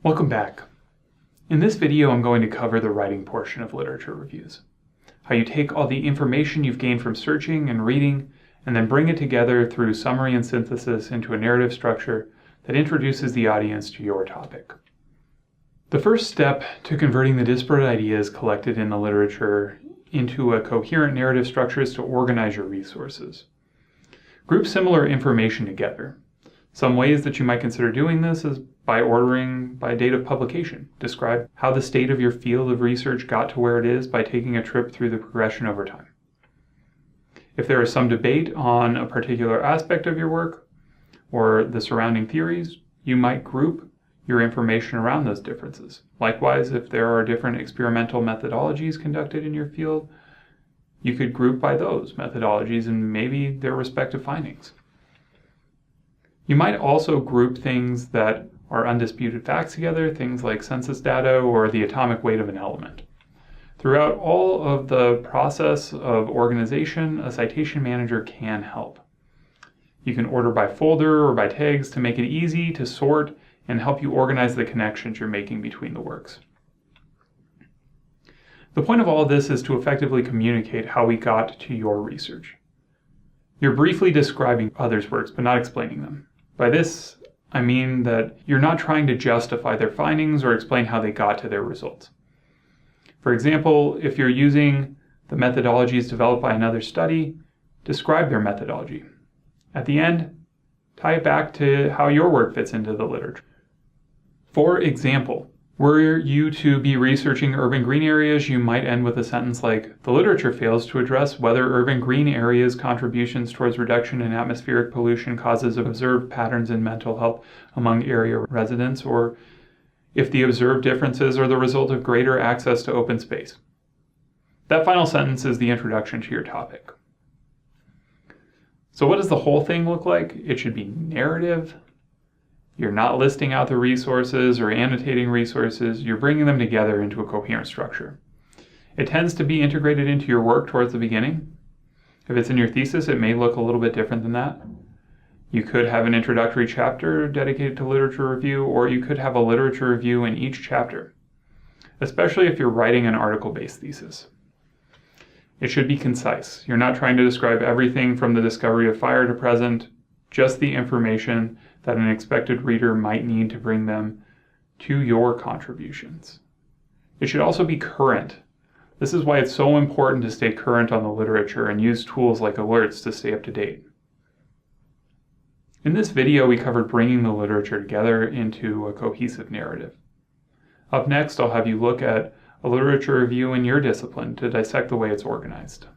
Welcome back. In this video, I'm going to cover the writing portion of literature reviews. How you take all the information you've gained from searching and reading, and then bring it together through summary and synthesis into a narrative structure that introduces the audience to your topic. The first step to converting the disparate ideas collected in the literature into a coherent narrative structure is to organize your resources. Group similar information together. Some ways that you might consider doing this is by ordering by date of publication. Describe how the state of your field of research got to where it is by taking a trip through the progression over time. If there is some debate on a particular aspect of your work or the surrounding theories, you might group your information around those differences. Likewise, if there are different experimental methodologies conducted in your field, you could group by those methodologies and maybe their respective findings. You might also group things that are undisputed facts together, things like census data or the atomic weight of an element. Throughout all of the process of organization, a citation manager can help. You can order by folder or by tags to make it easy to sort and help you organize the connections you're making between the works. The point of all of this is to effectively communicate how we got to your research. You're briefly describing others' works, but not explaining them. By this, I mean that you're not trying to justify their findings or explain how they got to their results. For example, if you're using the methodologies developed by another study, describe their methodology. At the end, tie it back to how your work fits into the literature. For example, were you to be researching urban green areas, you might end with a sentence like, "The literature fails to address whether urban green areas' contributions towards reduction in atmospheric pollution causes observed patterns in mental health among area residents, or if the observed differences are the result of greater access to open space." That final sentence is the introduction to your topic. So what does the whole thing look like? It should be narrative. You're not listing out the resources or annotating resources. You're bringing them together into a coherent structure. It tends to be integrated into your work towards the beginning. If it's in your thesis, it may look a little bit different than that. You could have an introductory chapter dedicated to literature review, or you could have a literature review in each chapter, especially if you're writing an article-based thesis. It should be concise. You're not trying to describe everything from the discovery of fire to present, just the information that an expected reader might need to bring them to your contributions. It should also be current. This is why it's so important to stay current on the literature and use tools like alerts to stay up to date. In this video, we covered bringing the literature together into a cohesive narrative. Up next, I'll have you look at a literature review in your discipline to dissect the way it's organized.